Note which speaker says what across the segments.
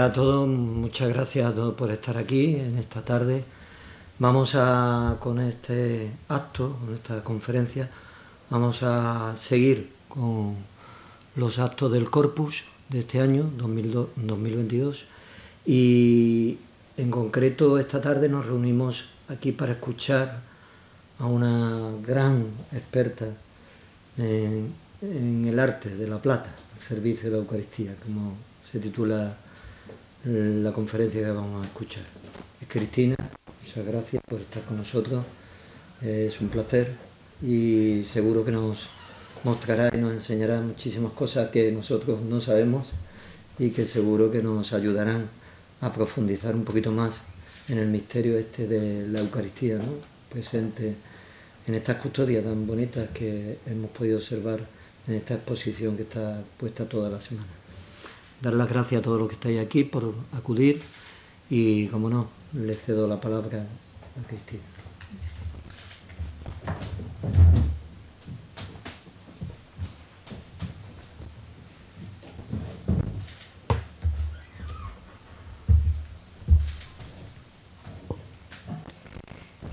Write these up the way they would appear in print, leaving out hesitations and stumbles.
Speaker 1: días a todos, muchas gracias a todos por estar aquí en esta tarde. Vamos con este acto, con esta conferencia, vamos a seguir con los actos del Corpus de este año, 2022, y en concreto esta tarde nos reunimos aquí para escuchar a una gran experta en el arte de la plata, el servicio de la Eucaristía, como se titula la conferencia que vamos a escuchar. Es Cristina, muchas gracias por estar con nosotros, es un placer y seguro que nos mostrará y nos enseñará muchísimas cosas que nosotros no sabemos y que seguro que nos ayudarán a profundizar un poquito más en el misterio este de la Eucaristía, ¿no?, presente en estas custodias tan bonitas que hemos podido observar en esta exposición que está puesta toda la semana. Dar las gracias a todos los que estáis aquí por acudir y, como no, le cedo la palabra a Cristina.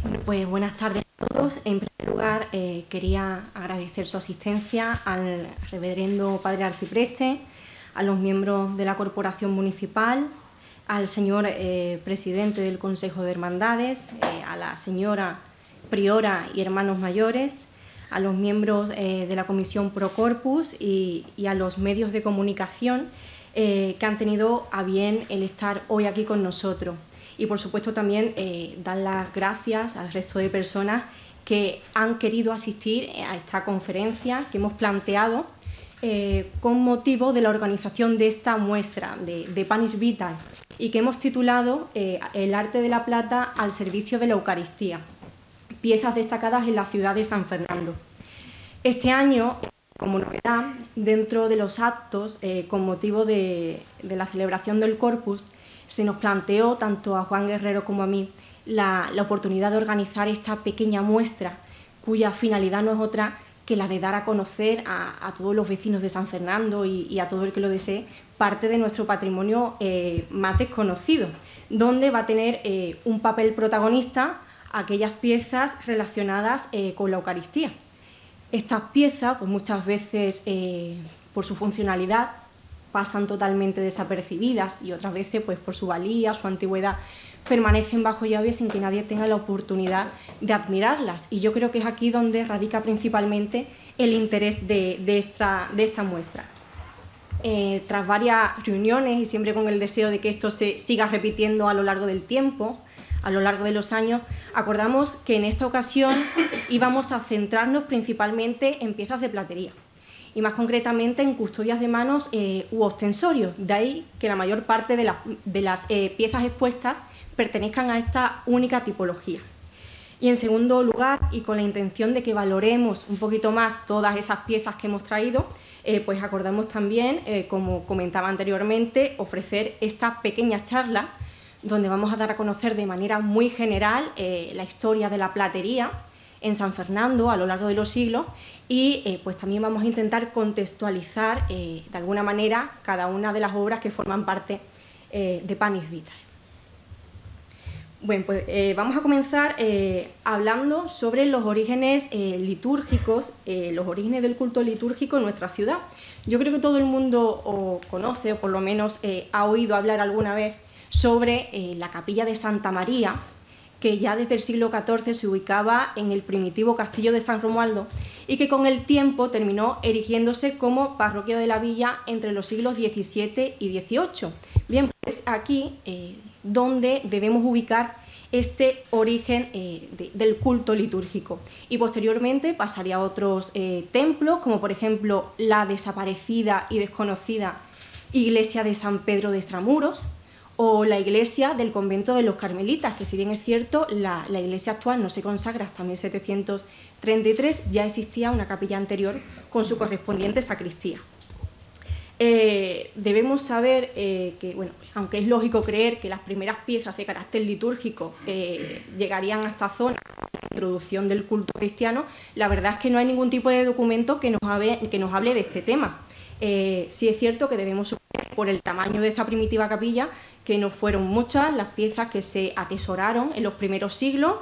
Speaker 2: Bueno, pues buenas tardes a todos. En primer lugar, quería agradecer su asistencia al reverendo padre arcipreste, a los miembros de la Corporación Municipal, al señor presidente del Consejo de Hermandades, a la señora priora y hermanos mayores, a los miembros de la Comisión Pro Corpus y a los medios de comunicación que han tenido a bien el estar hoy aquí con nosotros. Y, por supuesto, también dar las gracias al resto de personas que han querido asistir a esta conferencia que hemos planteado con motivo de la organización de esta muestra de Panis Vitae y que hemos titulado El arte de la plata al servicio de la Eucaristía, piezas destacadas en la ciudad de San Fernando. Este año, como novedad, dentro de los actos con motivo de la celebración del Corpus, se nos planteó, tanto a Juan Guerrero como a mí, la oportunidad de organizar esta pequeña muestra, cuya finalidad no es otra que la de dar a conocer a todos los vecinos de San Fernando y a todo el que lo desee parte de nuestro patrimonio más desconocido, donde va a tener un papel protagonista aquellas piezas relacionadas con la Eucaristía. Estas piezas, pues muchas veces por su funcionalidad, pasan totalmente desapercibidas y otras veces, pues por su valía, su antigüedad, permanecen bajo llave sin que nadie tenga la oportunidad de admirarlas. Y yo creo que es aquí donde radica principalmente el interés de esta muestra. Tras varias reuniones y siempre con el deseo de que esto se siga repitiendo a lo largo del tiempo, a lo largo de los años, acordamos que en esta ocasión íbamos a centrarnos principalmente en piezas de platería y más concretamente en custodias de manos u ostensorios, de ahí que la mayor parte de las piezas expuestas pertenezcan a esta única tipología. Y en segundo lugar, y con la intención de que valoremos un poquito más todas esas piezas que hemos traído, pues acordamos también, como comentaba anteriormente, ofrecer esta pequeña charla donde vamos a dar a conocer de manera muy general la historia de la platería en San Fernando a lo largo de los siglos y pues también vamos a intentar contextualizar de alguna manera cada una de las obras que forman parte de Panis Vitae. Bueno, pues vamos a comenzar hablando sobre los orígenes litúrgicos, los orígenes del culto litúrgico en nuestra ciudad. Yo creo que todo el mundo conoce, o por lo menos ha oído hablar alguna vez, sobre la capilla de Santa María, que ya desde el siglo XIV se ubicaba en el primitivo castillo de San Romualdo y que con el tiempo terminó erigiéndose como parroquia de la villa entre los siglos XVII y XVIII. Bien, pues aquí donde debemos ubicar este origen del culto litúrgico y posteriormente pasaría a otros templos, como por ejemplo la desaparecida y desconocida iglesia de San Pedro de Extramuros, o la iglesia del convento de los Carmelitas, que si bien es cierto, la iglesia actual no se consagra hasta 1733, ya existía una capilla anterior con su correspondiente sacristía. Debemos saber que, bueno, aunque es lógico creer que las primeras piezas de carácter litúrgico llegarían a esta zona con la introducción del culto cristiano, la verdad es que no hay ningún tipo de documento que nos hable de este tema. Sí es cierto que debemos por el tamaño de esta primitiva capilla, que no fueron muchas las piezas que se atesoraron en los primeros siglos.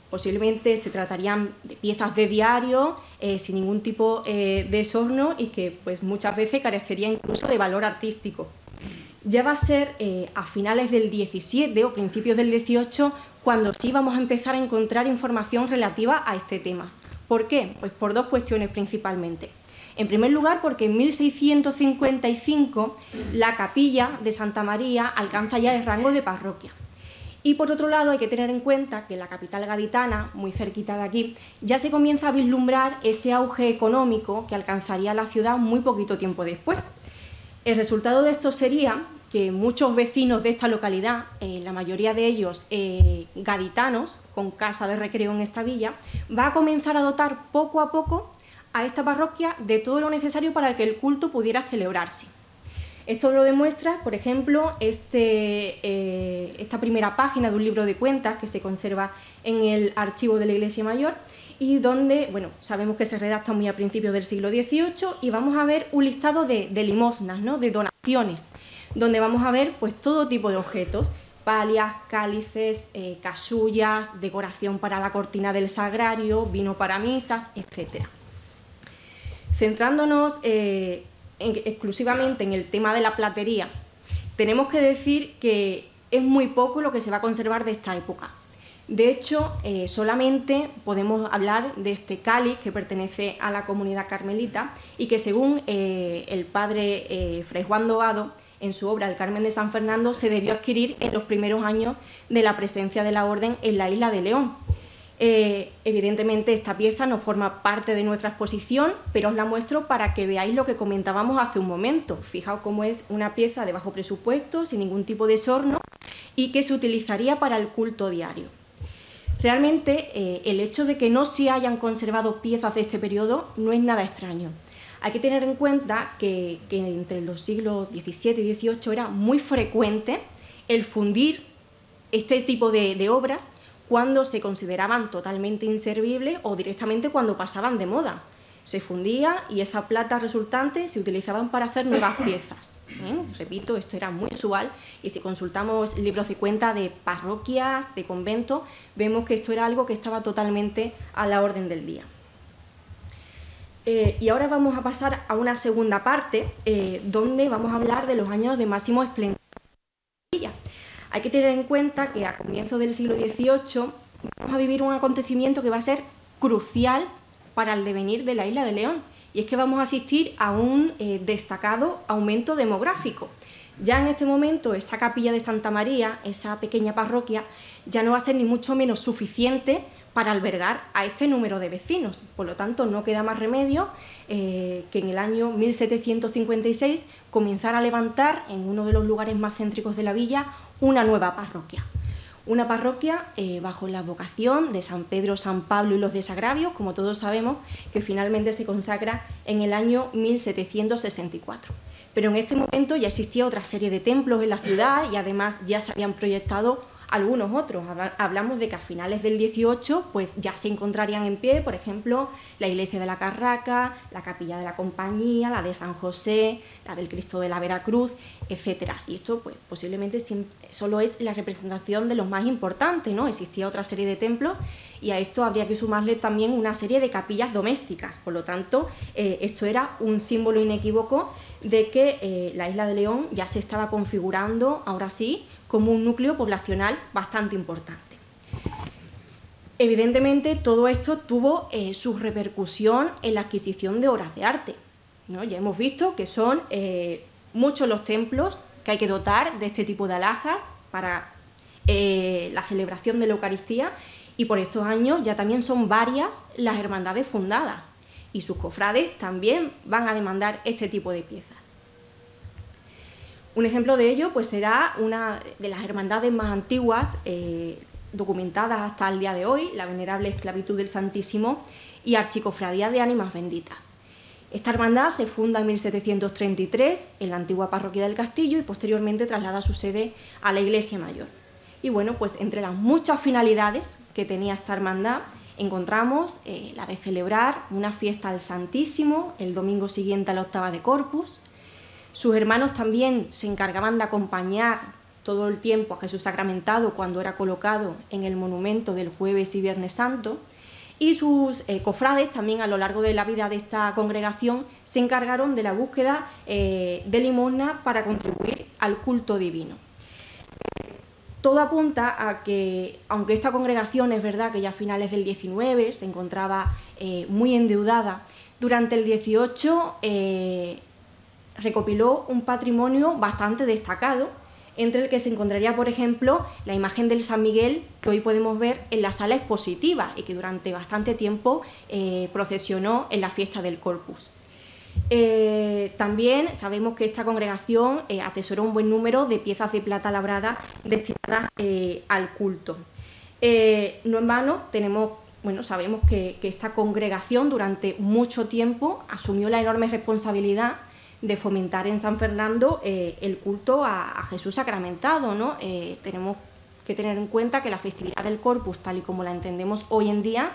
Speaker 2: Posiblemente se tratarían de piezas de diario, sin ningún tipo de esorno, y que pues, muchas veces carecerían incluso de valor artístico. Ya va a ser a finales del 17 o principios del 18 cuando sí vamos a empezar a encontrar información relativa a este tema. ¿Por qué? Pues por dos cuestiones principalmente. En primer lugar, porque en 1655 la capilla de Santa María alcanza ya el rango de parroquia. Y por otro lado, hay que tener en cuenta que en la capital gaditana, muy cerquita de aquí, ya se comienza a vislumbrar ese auge económico que alcanzaría la ciudad muy poquito tiempo después. El resultado de esto sería que muchos vecinos de esta localidad, la mayoría de ellos gaditanos, con casa de recreo en esta villa, va a comenzar a dotar poco a poco a esta parroquia de todo lo necesario para que el culto pudiera celebrarse. Esto lo demuestra, por ejemplo, esta primera página de un libro de cuentas que se conserva en el archivo de la Iglesia Mayor y donde, bueno, sabemos que se redacta muy a principios del siglo XVIII, y vamos a ver un listado de limosnas, ¿no?, de donaciones, donde vamos a ver pues todo tipo de objetos: palias, cálices, casullas, decoración para la cortina del sagrario, vino para misas, etc. Centrándonos exclusivamente en el tema de la platería, tenemos que decir que es muy poco lo que se va a conservar de esta época. De hecho, solamente podemos hablar de este cáliz que pertenece a la comunidad carmelita y que, según el padre Fray Juan Dobado, en su obra El Carmen de San Fernando, se debió adquirir en los primeros años de la presencia de la Orden en la isla de León. Evidentemente esta pieza no forma parte de nuestra exposición, pero os la muestro para que veáis lo que comentábamos hace un momento. Fijaos cómo es una pieza de bajo presupuesto, sin ningún tipo de esorno, y que se utilizaría para el culto diario. Realmente el hecho de que no se hayan conservado piezas de este periodo no es nada extraño. Hay que tener en cuenta que entre los siglos XVII y XVIII era muy frecuente el fundir este tipo de obras cuando se consideraban totalmente inservibles o directamente cuando pasaban de moda. Se fundía y esa plata resultante se utilizaban para hacer nuevas piezas. Repito, esto era muy usual, y si consultamos libros de cuenta de parroquias, de conventos, vemos que esto era algo que estaba totalmente a la orden del día. Y ahora vamos a pasar a una segunda parte, donde vamos a hablar de los años de máximo esplendor. Hay que tener en cuenta que a comienzos del siglo XVIII vamos a vivir un acontecimiento que va a ser crucial para el devenir de la isla de León, y es que vamos a asistir a un destacado aumento demográfico. Ya en este momento esa capilla de Santa María, esa pequeña parroquia, ya no va a ser ni mucho menos suficiente para albergar a este número de vecinos. Por lo tanto, no queda más remedio que en el año 1756 comenzar a levantar en uno de los lugares más céntricos de la villa una nueva parroquia. Una parroquia bajo la vocación de San Pedro, San Pablo y los Desagravios, como todos sabemos, que finalmente se consagra en el año 1764. Pero en este momento ya existía otra serie de templos en la ciudad y además ya se habían proyectado algunos otros. Hablamos de que a finales del 18 pues ya se encontrarían en pie, por ejemplo, la iglesia de la Carraca, la capilla de la Compañía, la de San José, la del Cristo de la Veracruz, etc. Y esto pues posiblemente solo es la representación de los más importantes, ¿no? Existía otra serie de templos y a esto habría que sumarle también una serie de capillas domésticas. Por lo tanto, esto era un símbolo inequívoco de que la isla de León ya se estaba configurando, ahora sí, como un núcleo poblacional bastante importante. Evidentemente, todo esto tuvo su repercusión en la adquisición de obras de arte, ¿no? Ya hemos visto que son muchos los templos que hay que dotar de este tipo de alhajas para la celebración de la Eucaristía, y por estos años ya también son varias las hermandades fundadas y sus cofrades también van a demandar este tipo de piezas. Un ejemplo de ello pues será una de las hermandades más antiguas documentadas hasta el día de hoy, la Venerable Esclavitud del Santísimo y Archicofradía de Ánimas Benditas. Esta hermandad se funda en 1733 en la antigua parroquia del Castillo y posteriormente traslada su sede a la Iglesia Mayor. Y bueno, pues entre las muchas finalidades que tenía esta hermandad encontramos la de celebrar una fiesta al Santísimo el domingo siguiente a la octava de Corpus, Sus hermanos también se encargaban de acompañar todo el tiempo a Jesús sacramentado cuando era colocado en el monumento del Jueves y Viernes Santo, y sus cofrades también a lo largo de la vida de esta congregación se encargaron de la búsqueda de limosna para contribuir al culto divino. Todo apunta a que, aunque esta congregación es verdad que ya a finales del 19 se encontraba muy endeudada, durante el 18 recopiló un patrimonio bastante destacado, entre el que se encontraría, por ejemplo, la imagen del San Miguel que hoy podemos ver en la sala expositiva y que durante bastante tiempo procesionó en la fiesta del Corpus. También sabemos que esta congregación atesoró un buen número de piezas de plata labrada destinadas al culto. No en vano sabemos que esta congregación durante mucho tiempo asumió la enorme responsabilidad de fomentar en San Fernando el culto a Jesús sacramentado, ¿no? Tenemos que tener en cuenta que la festividad del Corpus, tal y como la entendemos hoy en día,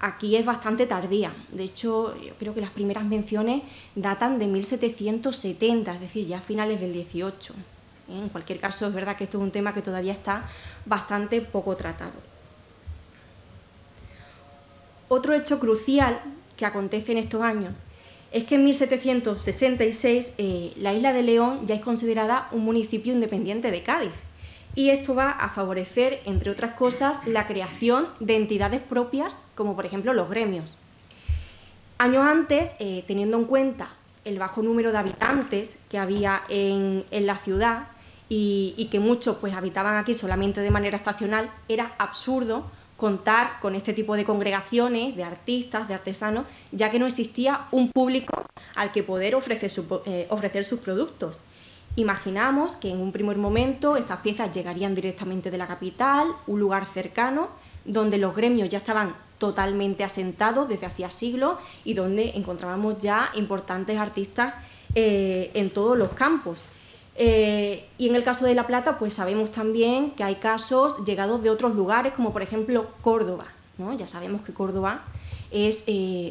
Speaker 2: aquí es bastante tardía. De hecho, yo creo que las primeras menciones datan de 1770, es decir, ya a finales del 18. En cualquier caso, es verdad que esto es un tema que todavía está bastante poco tratado. Otro hecho crucial que acontece en estos años es que en 1766 la isla de León ya es considerada un municipio independiente de Cádiz, y esto va a favorecer, entre otras cosas, la creación de entidades propias, como por ejemplo los gremios. Años antes, teniendo en cuenta el bajo número de habitantes que había en la ciudad y que muchos pues, habitaban aquí solamente de manera estacional, era absurdo contar con este tipo de congregaciones, de artistas, de artesanos, ya que no existía un público al que poder ofrecer sus productos. Imaginamos que en un primer momento estas piezas llegarían directamente de la capital, un lugar cercano, donde los gremios ya estaban totalmente asentados desde hacía siglos y donde encontrábamos ya importantes artistas en todos los campos. Y en el caso de La Plata, pues sabemos también que hay casos llegados de otros lugares, como por ejemplo Córdoba, ¿no? Ya sabemos que Córdoba es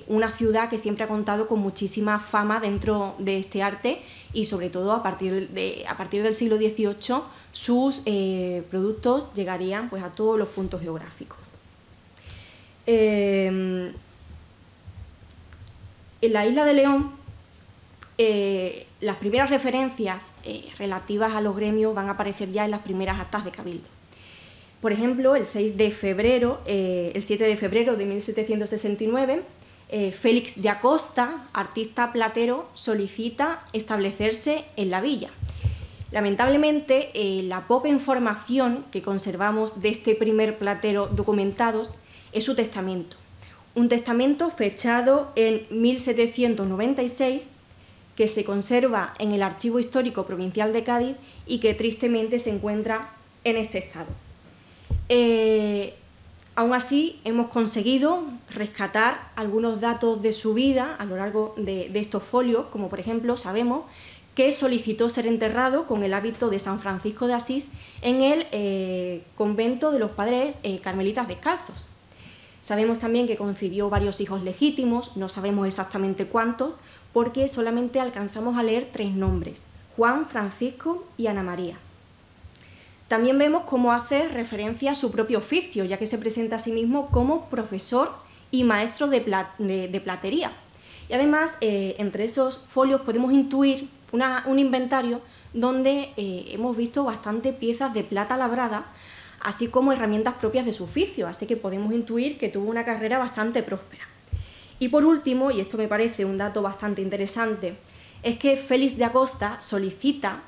Speaker 2: una ciudad que siempre ha contado con muchísima fama dentro de este arte y sobre todo a partir del siglo XVIII sus productos llegarían pues, a todos los puntos geográficos. En la isla de León, las primeras referencias relativas a los gremios van a aparecer ya en las primeras actas de cabildo. Por ejemplo, el 7 de febrero de 1769, Félix de Acosta, artista platero, solicita establecerse en la villa. Lamentablemente, la poca información que conservamos de este primer platero documentados es su testamento. Un testamento fechado en 1796 que se conserva en el Archivo Histórico Provincial de Cádiz y que tristemente se encuentra en este estado. Aún así, hemos conseguido rescatar algunos datos de su vida a lo largo de estos folios, como por ejemplo sabemos que solicitó ser enterrado con el hábito de San Francisco de Asís en el convento de los padres carmelitas descalzos. Sabemos también que concibió varios hijos legítimos, no sabemos exactamente cuántos, porque solamente alcanzamos a leer 3 nombres, Juan, Francisco y Ana María. También vemos cómo hace referencia a su propio oficio, ya que se presenta a sí mismo como profesor y maestro de platería. Y además, entre esos folios podemos intuir un inventario donde hemos visto bastante piezas de plata labrada, así como herramientas propias de su oficio, así que podemos intuir que tuvo una carrera bastante próspera. Y por último, y esto me parece un dato bastante interesante, es que Félix de Acosta solicita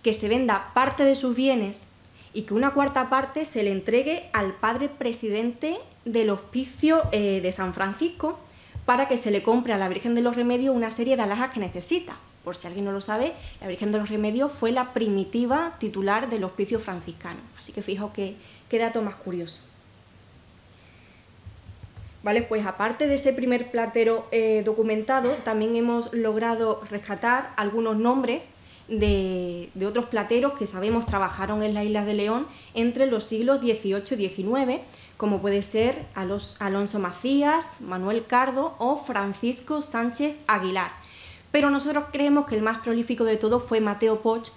Speaker 2: que se venda parte de sus bienes y que una cuarta parte se le entregue al padre presidente del hospicio de San Francisco para que se le compre a la Virgen de los Remedios una serie de alhajas que necesita. Por si alguien no lo sabe, la Virgen de los Remedios fue la primitiva titular del hospicio franciscano. Así que fijaos qué dato más curioso. Vale, pues aparte de ese primer platero documentado, también hemos logrado rescatar algunos nombres de otros plateros que sabemos trabajaron en la isla de León entre los siglos XVIII y XIX, como puede ser Alonso Macías, Manuel Cardo o Francisco Sánchez Aguilar. pero nosotros creemos que el más prolífico de todos fue Mateo Poch,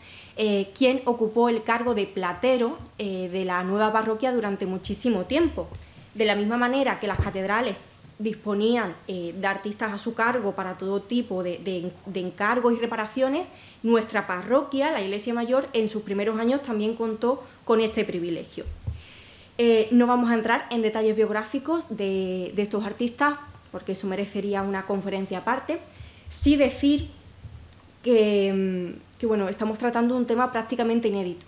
Speaker 2: quien ocupó el cargo de platero de la nueva parroquia durante muchísimo tiempo. De la misma manera que las catedrales disponían de artistas a su cargo para todo tipo de encargos y reparaciones, nuestra parroquia, la Iglesia Mayor, en sus primeros años también contó con este privilegio. No vamos a entrar en detalles biográficos de estos artistas, porque eso merecería una conferencia aparte. Sí decir que bueno, estamos tratando un tema prácticamente inédito,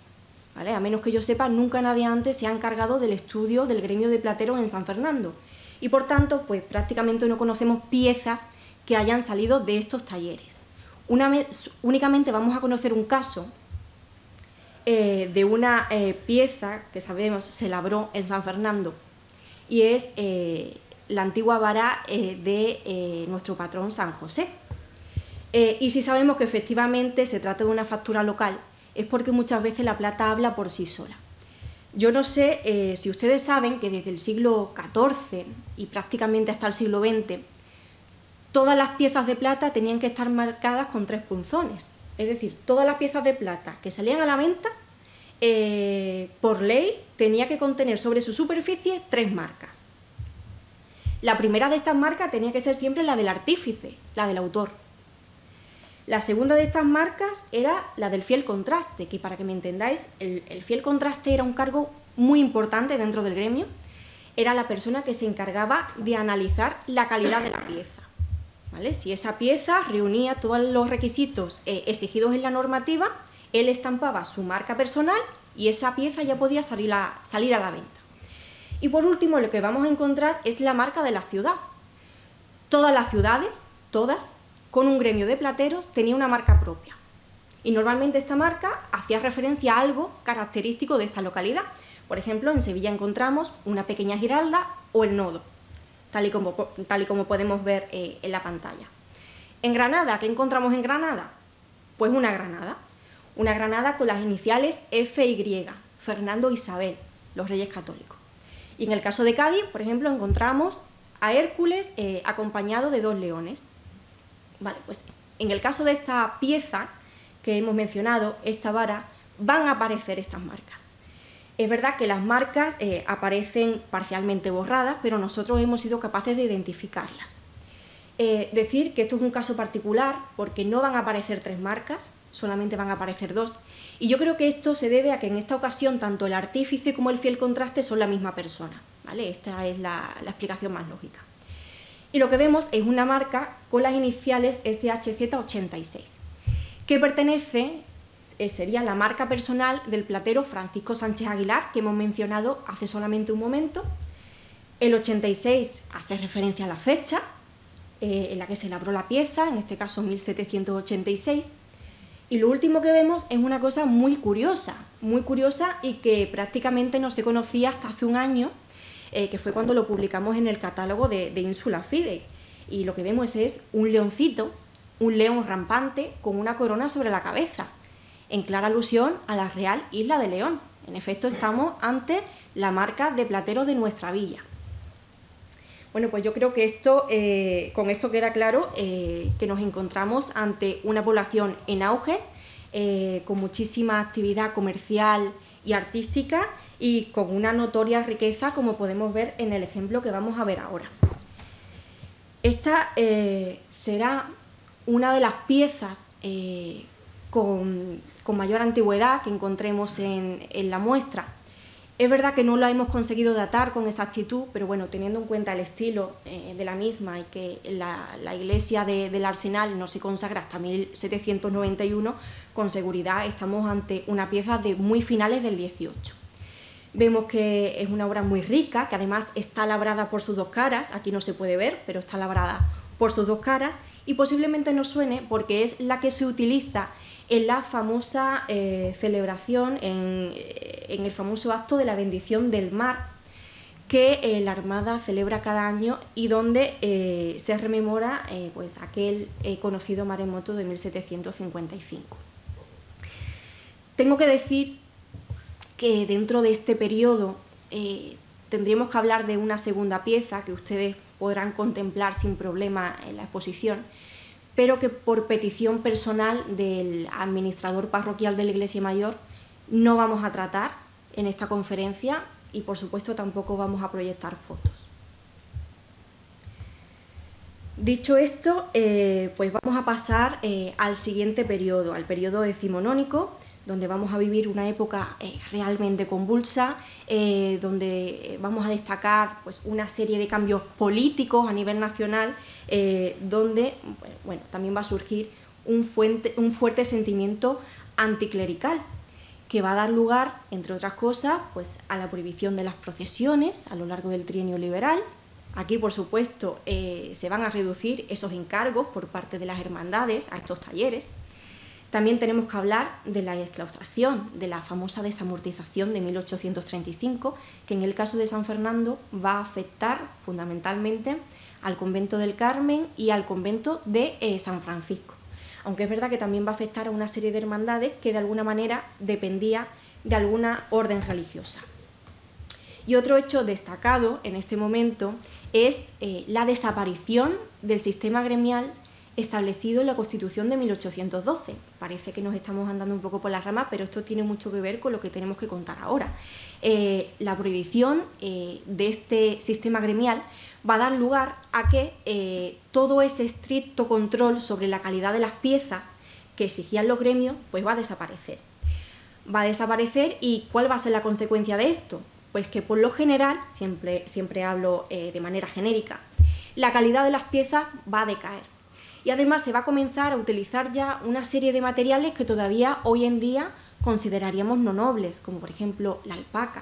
Speaker 2: ¿vale? A menos que yo sepa, nunca nadie antes se ha encargado del estudio del gremio de plateros en San Fernando. Y por tanto, pues prácticamente no conocemos piezas que hayan salido de estos talleres. Únicamente vamos a conocer un caso de una pieza que sabemos se labró en San Fernando, y es la antigua vara de nuestro patrón San José. Y si sabemos que efectivamente se trata de una factura local, es porque muchas veces la plata habla por sí sola. Yo no sé si ustedes saben que desde el siglo XIV y prácticamente hasta el siglo XX, todas las piezas de plata tenían que estar marcadas con 3 punzones. Es decir, todas las piezas de plata que salían a la venta, por ley, tenía que contener sobre su superficie 3 marcas. La primera de estas marcas tenía que ser siempre la del artífice, la del autor. La segunda de estas marcas era la del fiel contraste, que para que me entendáis, el fiel contraste era un cargo muy importante dentro del gremio. Era la persona que se encargaba de analizar la calidad de la pieza, ¿vale? Si esa pieza reunía todos los requisitos exigidos en la normativa, él estampaba su marca personal y esa pieza ya podía salir a la venta. Y por último, lo que vamos a encontrar es la marca de la ciudad. Todas las ciudades, todas, con un gremio de plateros, tenía una marca propia. Y normalmente esta marca hacía referencia a algo característico de esta localidad. Por ejemplo, en Sevilla encontramos una pequeña giralda o el nodo, tal y como podemos ver en la pantalla. En Granada, ¿qué encontramos en Granada? Pues una granada con las iniciales FY, Fernando e Isabel, los Reyes Católicos. Y en el caso de Cádiz, por ejemplo, encontramos a Hércules acompañado de 2 leones. Vale, pues en el caso de esta pieza que hemos mencionado, esta vara, van a aparecer estas marcas. Es verdad que las marcas aparecen parcialmente borradas, pero nosotros hemos sido capaces de identificarlas. Decir que esto es un caso particular porque no van a aparecer 3 marcas, solamente van a aparecer 2. Y yo creo que esto se debe a que en esta ocasión tanto el artífice como el fiel contraste son la misma persona, ¿vale? Esta es la explicación más lógica. Y lo que vemos es una marca con las iniciales SHZ86, que pertenece, sería la marca personal del platero Francisco Sánchez Aguilar, que hemos mencionado hace solamente un momento. El 86 hace referencia a la fecha en la que se labró la pieza, en este caso 1786. Y lo último que vemos es una cosa muy curiosa y que prácticamente no se conocía hasta hace un año, que fue cuando lo publicamos en el catálogo de Insula Fidei. Y lo que vemos es un leoncito, un león rampante con una corona sobre la cabeza, en clara alusión a la Real Isla de León. En efecto, estamos ante la marca de platero de nuestra villa. Bueno, pues yo creo que con esto queda claro que nos encontramos ante una población en auge, con muchísima actividad comercial y artística y con una notoria riqueza, como podemos ver en el ejemplo que vamos a ver ahora. Esta será una de las piezas con mayor antigüedad que encontremos en la muestra. Es verdad que no la hemos conseguido datar con exactitud, pero bueno, teniendo en cuenta el estilo de la misma y que la iglesia del Arsenal no se consagra hasta 1791, con seguridad estamos ante una pieza de muy finales del 18. Vemos que es una obra muy rica, que además está labrada por sus 2 caras, aquí no se puede ver, pero está labrada por sus 2 caras, y posiblemente nos suene porque es la que se utiliza en la famosa celebración, en el famoso acto de la bendición del mar, que la Armada celebra cada año y donde se rememora pues aquel conocido maremoto de 1755. Tengo que decir que dentro de este periodo tendríamos que hablar de una segunda pieza que ustedes podrán contemplar sin problema en la exposición, pero que por petición personal del administrador parroquial de la Iglesia Mayor no vamos a tratar en esta conferencia y, por supuesto, tampoco vamos a proyectar fotos. Dicho esto, pues vamos a pasar al siguiente periodo, al periodo decimonónico, donde vamos a vivir una época realmente convulsa, donde vamos a destacar pues, una serie de cambios políticos a nivel nacional, donde bueno, también va a surgir un fuerte sentimiento anticlerical, que va a dar lugar, entre otras cosas, pues, a la prohibición de las procesiones a lo largo del trienio liberal. Aquí, por supuesto, se van a reducir esos encargos por parte de las hermandades a estos talleres. También tenemos que hablar de la exclaustración, de la famosa desamortización de 1835, que en el caso de San Fernando va a afectar fundamentalmente al convento del Carmen y al convento de San Francisco. Aunque es verdad que también va a afectar a una serie de hermandades que de alguna manera dependía de alguna orden religiosa. Y otro hecho destacado en este momento es la desaparición del sistema gremial establecido en la Constitución de 1812. Parece que nos estamos andando un poco por las ramas, pero esto tiene mucho que ver con lo que tenemos que contar ahora. La prohibición de este sistema gremial va a dar lugar a que todo ese estricto control sobre la calidad de las piezas que exigían los gremios, pues va a desaparecer. Va a desaparecer, ¿y cuál va a ser la consecuencia de esto? Pues que por lo general, siempre hablo de manera genérica, la calidad de las piezas va a decaer. Y además se va a comenzar a utilizar ya una serie de materiales que todavía hoy en día consideraríamos no nobles, como por ejemplo la alpaca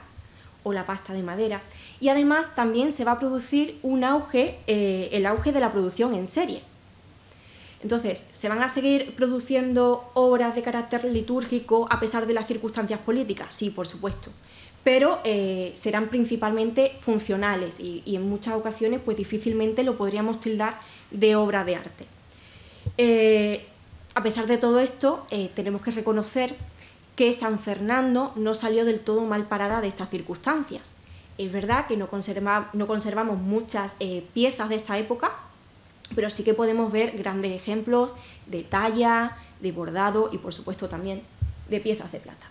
Speaker 2: o la pasta de madera. Y además también se va a producir un auge, el auge de la producción en serie. Entonces, ¿se van a seguir produciendo obras de carácter litúrgico a pesar de las circunstancias políticas? Sí, por supuesto. Pero serán principalmente funcionales y en muchas ocasiones pues difícilmente lo podríamos tildar de obra de arte. A pesar de todo esto, tenemos que reconocer que San Fernando no salió del todo mal parada de estas circunstancias. Es verdad que no conservamos muchas piezas de esta época, pero sí que podemos ver grandes ejemplos de talla, de bordado y, por supuesto, también de piezas de plata.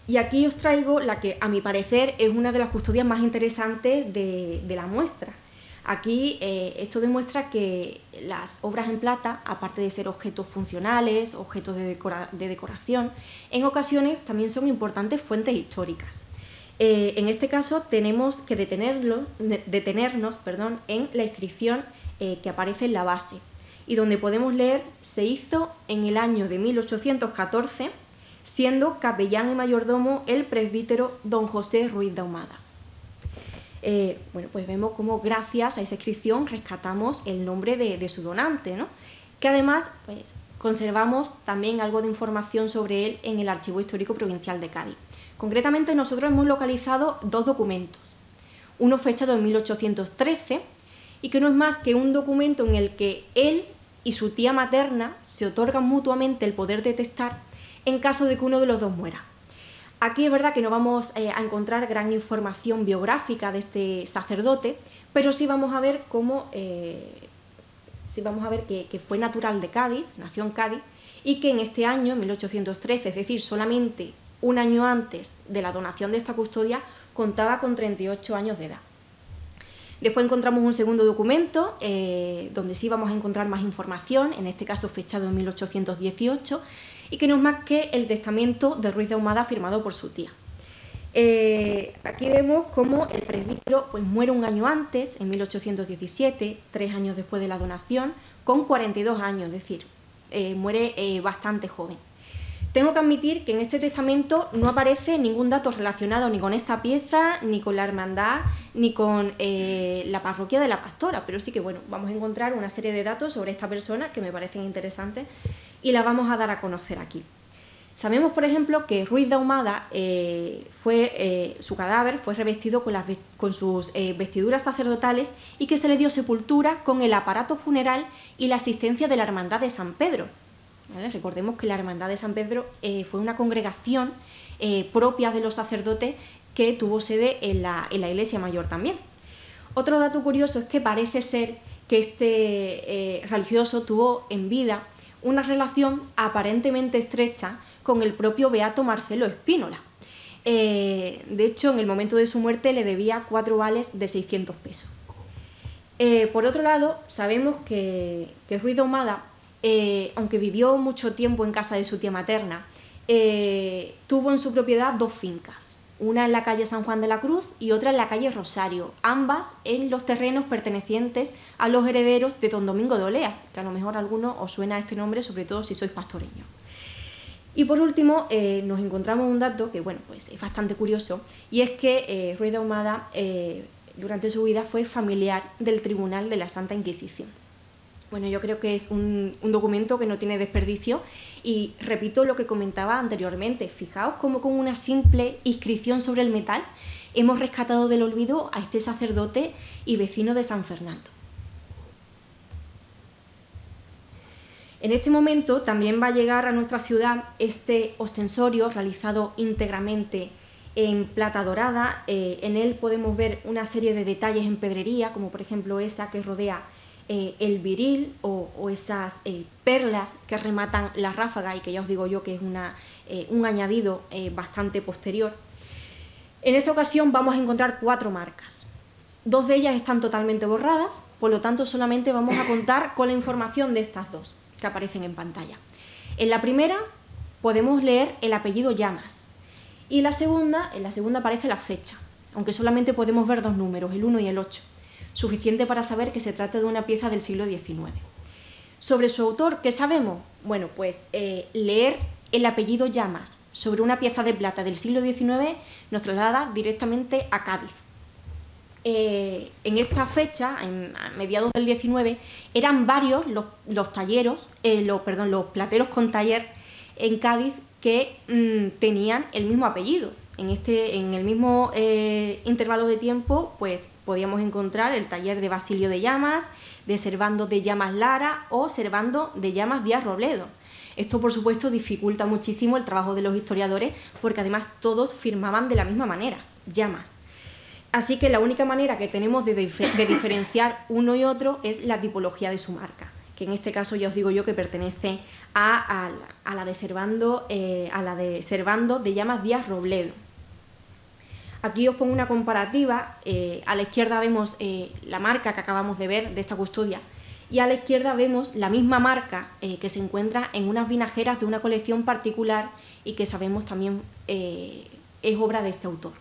Speaker 2: Y aquí os traigo la que, a mi parecer, es una de las custodias más interesantes de la muestra. Aquí esto demuestra que las obras en plata, aparte de ser objetos funcionales, objetos de decoración, en ocasiones también son importantes fuentes históricas. En este caso tenemos que detenernos en la inscripción que aparece en la base y donde podemos leer: se hizo en el año de 1814, siendo capellán y mayordomo el presbítero don José Ruiz de Ahumada. Bueno, pues vemos cómo gracias a esa inscripción rescatamos el nombre de su donante, ¿no? Que además pues, conservamos también algo de información sobre él en el Archivo Histórico Provincial de Cádiz. Concretamente nosotros hemos localizado dos documentos, uno fechado en 1813 y que no es más que un documento en el que él y su tía materna se otorgan mutuamente el poder de testar en caso de que uno de los dos muera. Aquí es verdad que no vamos a encontrar gran información biográfica de este sacerdote, pero sí vamos a ver cómo, que fue natural de Cádiz, nació en Cádiz, y que en este año, 1813, es decir, solamente un año antes de la donación de esta custodia, contaba con 38 años de edad. Después encontramos un segundo documento, donde sí vamos a encontrar más información, en este caso fechado en 1818, y que no es más que el testamento de Ruiz de Ahumada firmado por su tía. Aquí vemos cómo el presbítero pues, muere un año antes, en 1817, 3 años después de la donación, con 42 años, es decir, muere bastante joven. Tengo que admitir que en este testamento no aparece ningún dato relacionado ni con esta pieza, ni con la hermandad, ni con la parroquia de la Pastora, pero sí que bueno, vamos a encontrar una serie de datos sobre esta persona que me parecen interesantes y la vamos a dar a conocer aquí. Sabemos, por ejemplo, que Ruiz de Ahumada, su cadáver fue revestido con sus vestiduras sacerdotales y que se le dio sepultura con el aparato funeral y la asistencia de la Hermandad de San Pedro. ¿Vale? Recordemos que la Hermandad de San Pedro fue una congregación propia de los sacerdotes que tuvo sede en la Iglesia Mayor también. Otro dato curioso es que parece ser que este religioso tuvo en vida una relación aparentemente estrecha con el propio beato Marcelo Spínola. De hecho, en el momento de su muerte le debía 4 vales de 600 pesos. Por otro lado, sabemos que Ruiz de Ahumada, aunque vivió mucho tiempo en casa de su tía materna, tuvo en su propiedad 2 fincas, una en la calle San Juan de la Cruz y otra en la calle Rosario, ambas en los terrenos pertenecientes a los herederos de don Domingo de Olea, que a lo mejor a alguno os suena este nombre, sobre todo si sois pastoreños. Y por último, nos encontramos un dato que, bueno, pues es bastante curioso, y es que Ruiz de Ahumada durante su vida fue familiar del Tribunal de la Santa Inquisición. Bueno, yo creo que es un documento que no tiene desperdicio y repito lo que comentaba anteriormente. Fijaos cómo con una simple inscripción sobre el metal hemos rescatado del olvido a este sacerdote y vecino de San Fernando. En este momento también va a llegar a nuestra ciudad este ostensorio realizado íntegramente en plata dorada. En él podemos ver una serie de detalles en pedrería, como por ejemplo esa que rodea el viril o esas perlas que rematan la ráfaga y que ya os digo yo que es un añadido bastante posterior. En esta ocasión vamos a encontrar 4 marcas. 2 de ellas están totalmente borradas, por lo tanto solamente vamos a contar con la información de estas 2 que aparecen en pantalla. En la primera podemos leer el apellido Llamas y en la segunda aparece la fecha, aunque solamente podemos ver 2 números, el 1 y el 8, suficiente para saber que se trata de una pieza del siglo XIX. Sobre su autor, ¿qué sabemos? Bueno, pues leer el apellido Llamas sobre una pieza de plata del siglo XIX nos traslada directamente a Cádiz. En esta fecha, a mediados del 19, eran varios los talleros, los plateros con taller en Cádiz que tenían el mismo apellido. En el mismo intervalo de tiempo, pues podíamos encontrar el taller de Basilio de Llamas, de Servando de Llamas Lara o Servando de Llamas Díaz Robledo. Esto, por supuesto, dificulta muchísimo el trabajo de los historiadores porque además todos firmaban de la misma manera, Llamas. Así que la única manera que tenemos de diferenciar uno y otro es la tipología de su marca, que en este caso ya os digo yo que pertenece a la de Servando de Llamas Díaz Robledo. Aquí os pongo una comparativa. A la izquierda vemos la marca que acabamos de ver de esta custodia y a la izquierda vemos la misma marca que se encuentra en unas vinajeras de una colección particular y que sabemos también es obra de este autor.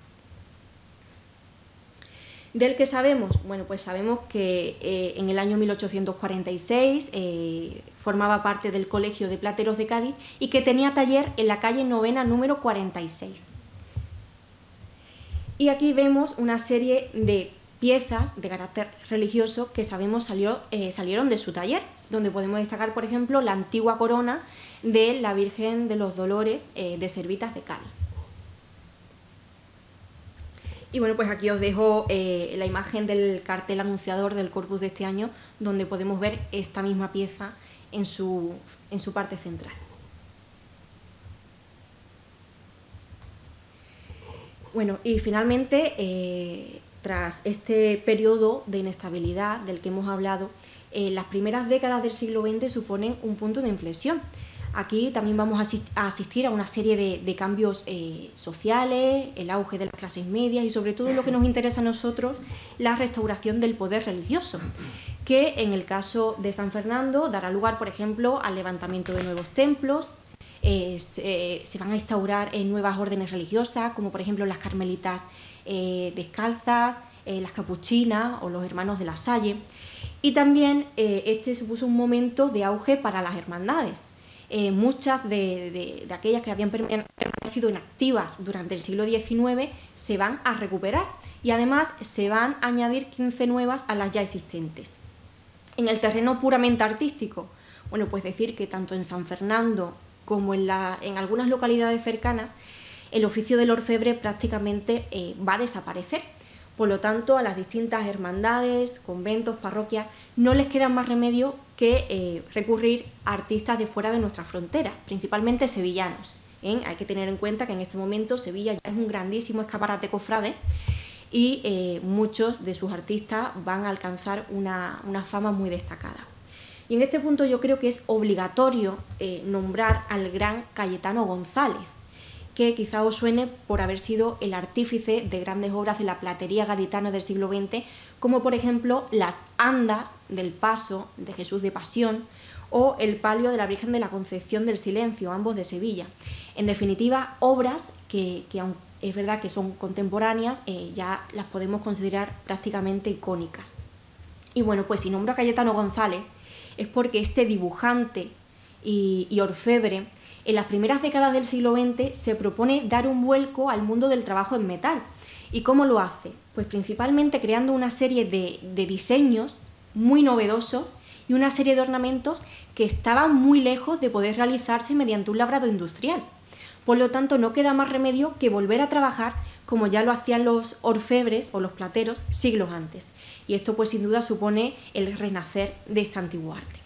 Speaker 2: ¿Del que sabemos? Bueno, pues sabemos que en el año 1846 formaba parte del Colegio de Plateros de Cádiz y que tenía taller en la calle Novena número 46. Y aquí vemos una serie de piezas de carácter religioso que sabemos salieron de su taller, donde podemos destacar, por ejemplo, la antigua corona de la Virgen de los Dolores de Servitas de Cádiz. Y bueno, pues aquí os dejo la imagen del cartel anunciador del Corpus de este año, donde podemos ver esta misma pieza en su parte central. Bueno, y finalmente, tras este periodo de inestabilidad del que hemos hablado, las primeras décadas del siglo XX suponen un punto de inflexión. Aquí también vamos a asistir a una serie de cambios sociales, el auge de las clases medias y sobre todo lo que nos interesa a nosotros, la restauración del poder religioso, que en el caso de San Fernando dará lugar, por ejemplo, al levantamiento de nuevos templos, se van a instaurar nuevas órdenes religiosas, como por ejemplo las carmelitas descalzas, las capuchinas o los hermanos de la Salle, y también este supuso un momento de auge para las hermandades. Muchas de aquellas que habían permanecido inactivas durante el siglo XIX se van a recuperar y además se van a añadir 15 nuevas a las ya existentes. En el terreno puramente artístico, bueno, pues decir que tanto en San Fernando como en algunas localidades cercanas el oficio del orfebre prácticamente va a desaparecer. Por lo tanto, a las distintas hermandades, conventos, parroquias, no les queda más remedio que recurrir a artistas de fuera de nuestra frontera, principalmente sevillanos. Hay que tener en cuenta que en este momento Sevilla ya es un grandísimo escaparate cofrade y muchos de sus artistas van a alcanzar una fama muy destacada. Y en este punto yo creo que es obligatorio nombrar al gran Cayetano González, que quizá os suene por haber sido el artífice de grandes obras de la platería gaditana del siglo XX, como por ejemplo las Andas del Paso de Jesús de Pasión o el Palio de la Virgen de la Concepción del Silencio, ambos de Sevilla. En definitiva, obras que aunque es verdad que son contemporáneas, ya las podemos considerar prácticamente icónicas. Y bueno, pues si nombro a Cayetano González es porque este dibujante y orfebre en las primeras décadas del siglo XX se propone dar un vuelco al mundo del trabajo en metal. ¿Y cómo lo hace? Pues principalmente creando una serie de diseños muy novedosos y una serie de ornamentos que estaban muy lejos de poder realizarse mediante un labrado industrial. Por lo tanto, no queda más remedio que volver a trabajar como ya lo hacían los orfebres o los plateros siglos antes. Y esto pues sin duda supone el renacer de este antiguo arte.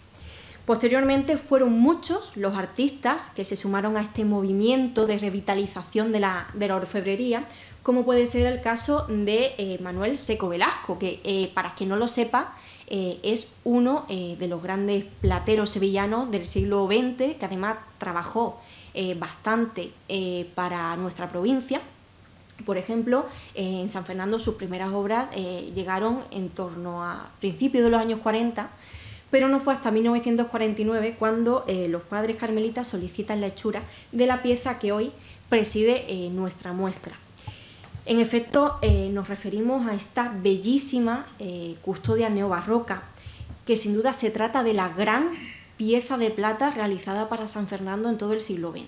Speaker 2: Posteriormente fueron muchos los artistas que se sumaron a este movimiento de revitalización de la orfebrería, como puede ser el caso de Manuel Seco Velasco, que para quien no lo sepa es uno de los grandes plateros sevillanos del siglo XX, que además trabajó bastante para nuestra provincia. Por ejemplo, en San Fernando sus primeras obras llegaron en torno a principios de los años 40, pero no fue hasta 1949 cuando los padres carmelitas solicitan la hechura de la pieza que hoy preside nuestra muestra. En efecto, nos referimos a esta bellísima custodia neobarroca, que sin duda se trata de la gran pieza de plata realizada para San Fernando en todo el siglo XX.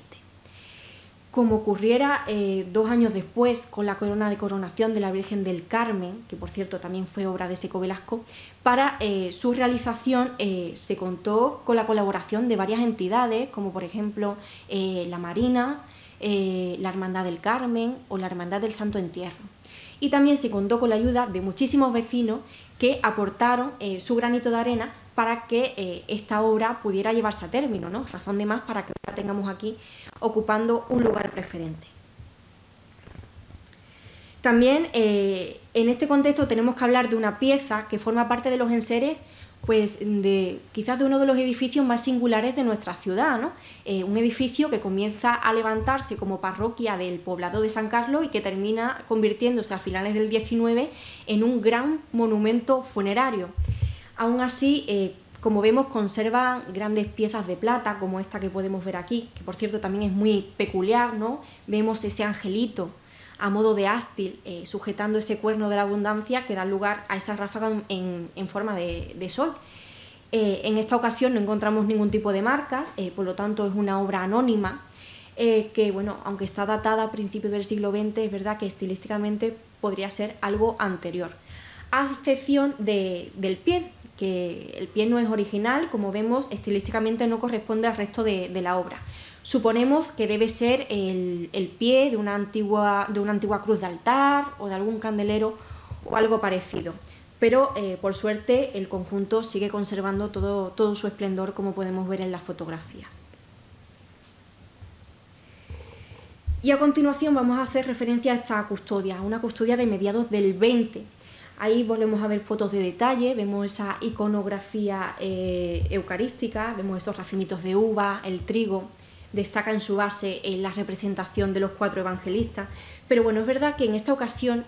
Speaker 2: Como ocurriera 2 años después con la corona de coronación de la Virgen del Carmen, que por cierto también fue obra de Seco Velasco, para su realización se contó con la colaboración de varias entidades, como por ejemplo la Marina, la Hermandad del Carmen o la Hermandad del Santo Entierro. Y también se contó con la ayuda de muchísimos vecinos que aportaron su granito de arena para que esta obra pudiera llevarse a término, ¿no? Razón de más para que la tengamos aquí ocupando un lugar preferente. También en este contexto tenemos que hablar de una pieza que forma parte de los enseres, pues quizás de uno de los edificios más singulares de nuestra ciudad, ¿no? Un edificio que comienza a levantarse como parroquia del poblado de San Carlos y que termina convirtiéndose a finales del XIX en un gran monumento funerario. Aún así, como vemos, conservan grandes piezas de plata, como esta que podemos ver aquí, que por cierto también es muy peculiar, ¿no? Vemos ese angelito a modo de ástil sujetando ese cuerno de la abundancia que da lugar a esa ráfaga en forma de sol. En esta ocasión no encontramos ningún tipo de marcas, por lo tanto es una obra anónima que, bueno, aunque está datada a principios del siglo XX, es verdad que estilísticamente podría ser algo anterior, a excepción del pie, que el pie no es original, como vemos, estilísticamente no corresponde al resto de la obra. Suponemos que debe ser el pie de una antigua cruz de altar o de algún candelero o algo parecido. Pero, por suerte, el conjunto sigue conservando todo su esplendor, como podemos ver en las fotografías. Y a continuación vamos a hacer referencia a esta custodia, una custodia de mediados del 20. Ahí volvemos a ver fotos de detalle, vemos esa iconografía eucarística, vemos esos racimitos de uva, el trigo, destaca en su base la representación de los 4 evangelistas, pero bueno, es verdad que en esta ocasión,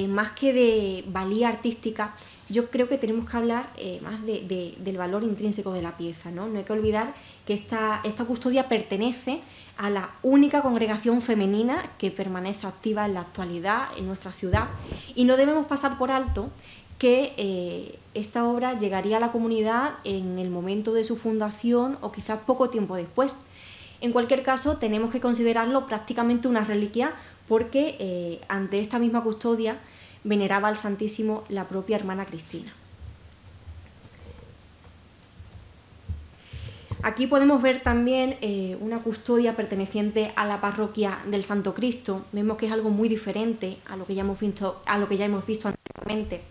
Speaker 2: más que de valía artística, yo creo que tenemos que hablar más del valor intrínseco de la pieza, ¿no? No hay que olvidar que esta custodia pertenece a la única congregación femenina que permanece activa en la actualidad en nuestra ciudad, y no debemos pasar por alto que esta obra llegaría a la comunidad en el momento de su fundación o quizás poco tiempo después. En cualquier caso, tenemos que considerarlo prácticamente una reliquia porque ante esta misma custodia veneraba al Santísimo la propia hermana Cristina. Aquí podemos ver también una custodia perteneciente a la parroquia del Santo Cristo. Vemos que es algo muy diferente a lo que ya hemos visto anteriormente,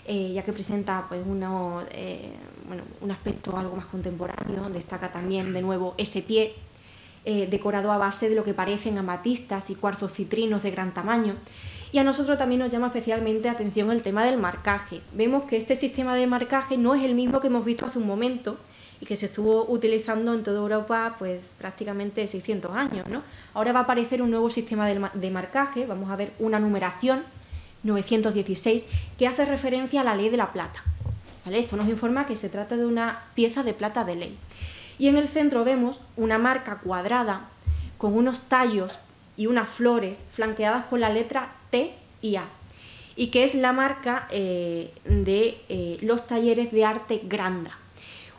Speaker 2: ya que presenta pues, un aspecto algo más contemporáneo. Destaca también de nuevo ese pie decorado a base de lo que parecen amatistas y cuarzos citrinos de gran tamaño. Y a nosotros también nos llama especialmente atención el tema del marcaje. Vemos que este sistema de marcaje no es el mismo que hemos visto hace un momento y que se estuvo utilizando en toda Europa pues prácticamente 600 años, ¿no? Ahora va a aparecer un nuevo sistema de marcaje, vamos a ver una numeración 916 que hace referencia a la ley de la plata, ¿vale? Esto nos informa que se trata de una pieza de plata de ley. Y en el centro vemos una marca cuadrada con unos tallos y unas flores flanqueadas por la letra T y A, y que es la marca de los talleres de arte Granda.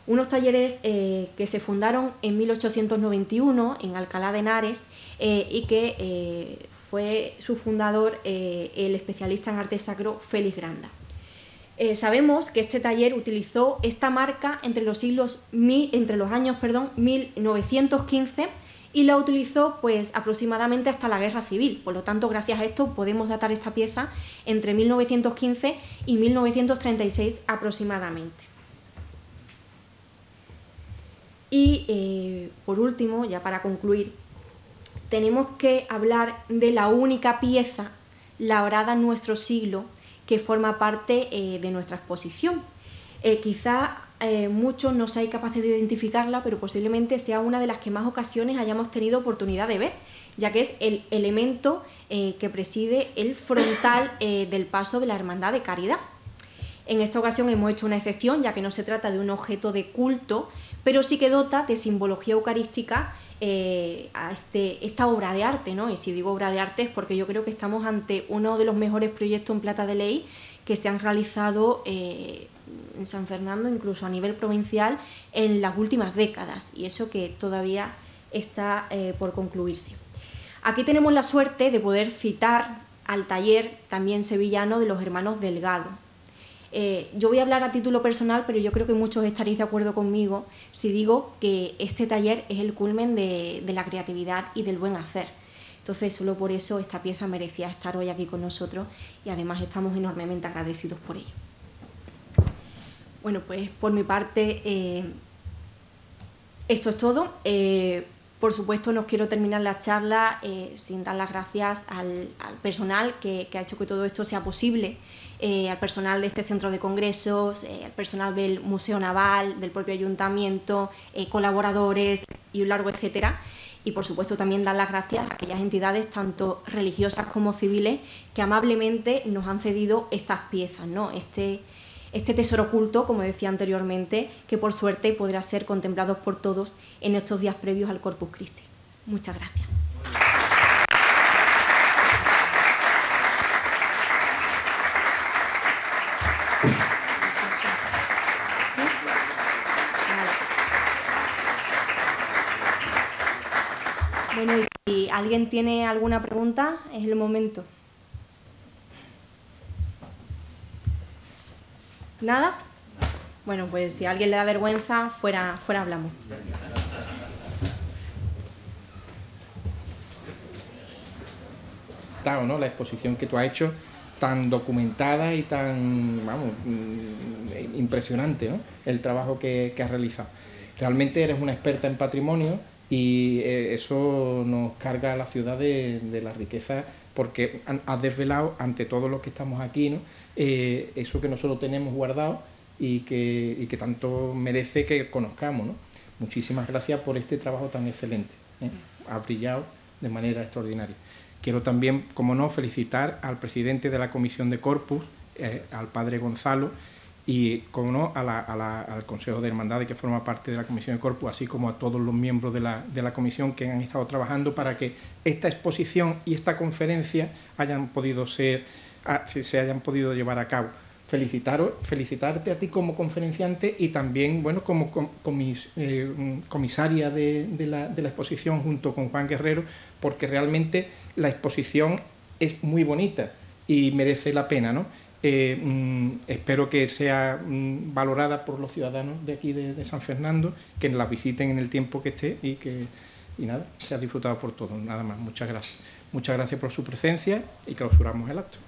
Speaker 2: Unos talleres que se fundaron en 1891 en Alcalá de Henares y que fue su fundador el especialista en arte sacro Félix Granda. Sabemos que este taller utilizó esta marca entre los años 1915 y la utilizó pues aproximadamente hasta la Guerra Civil. Por lo tanto, gracias a esto podemos datar esta pieza entre 1915 y 1936 aproximadamente. Y por último, ya para concluir, tenemos que hablar de la única pieza labrada en nuestro siglo que forma parte de nuestra exposición. Quizá muchos no seáis capaces de identificarla, pero posiblemente sea una de las que más ocasiones hayamos tenido oportunidad de ver, ya que es el elemento que preside el frontal del paso de la Hermandad de Caridad. En esta ocasión hemos hecho una excepción, ya que no se trata de un objeto de culto, pero sí que dota de simbología eucarística a esta obra de arte, ¿no? Y si digo obra de arte es porque yo creo que estamos ante uno de los mejores proyectos en plata de ley que se han realizado en San Fernando, incluso a nivel provincial, en las últimas décadas, y eso que todavía está por concluirse. Aquí tenemos la suerte de poder citar al taller también sevillano de los hermanos Delgado. Yo voy a hablar a título personal, pero yo creo que muchos estaréis de acuerdo conmigo si digo que este taller es el culmen de la creatividad y del buen hacer. Entonces, solo por eso esta pieza merecía estar hoy aquí con nosotros y además estamos enormemente agradecidos por ello. Bueno, pues por mi parte esto es todo. Por supuesto, no quiero terminar la charla sin dar las gracias al personal que ha hecho que todo esto sea posible, al personal de este centro de congresos, al personal del Museo Naval, del propio Ayuntamiento, colaboradores y un largo etcétera. Y por supuesto también dar las gracias a aquellas entidades, tanto religiosas como civiles, que amablemente nos han cedido estas piezas, ¿no? Este tesoro oculto, como decía anteriormente, que por suerte podrá ser contemplado por todos en estos días previos al Corpus Christi. Muchas gracias. ¿Sí? Vale. Bueno, y si alguien tiene alguna pregunta, es el momento. ¿Nada? Bueno, pues si a alguien le da vergüenza, fuera hablamos.
Speaker 3: ¿No? La exposición que tú has hecho, tan documentada y tan, vamos, impresionante, ¿no? El trabajo que has realizado. Realmente eres una experta en patrimonio y eso nos carga a la ciudad de la riqueza, porque has desvelado ante todos los que estamos aquí, ¿no? Eso que nosotros tenemos guardado y que tanto merece que conozcamos, ¿no? Muchísimas gracias por este trabajo tan excelente, ¿eh? Ha brillado de manera extraordinaria. Quiero también, como no, felicitar al presidente de la Comisión de Corpus, al padre Gonzalo, y, como no, al Consejo de Hermandades, que forma parte de la Comisión de Corpus, así como a todos los miembros de la Comisión que han estado trabajando para que esta exposición y esta conferencia se hayan podido llevar a cabo. Felicitarte a ti como conferenciante y también, bueno, como comisaria de la exposición junto con Juan Guerrero, porque realmente la exposición es muy bonita y merece la pena, ¿no? Espero que sea valorada por los ciudadanos de aquí de San Fernando, que la visiten en el tiempo que esté y nada, sea disfrutado por todos. Nada más, muchas gracias. Muchas gracias por su presencia y clausuramos el acto.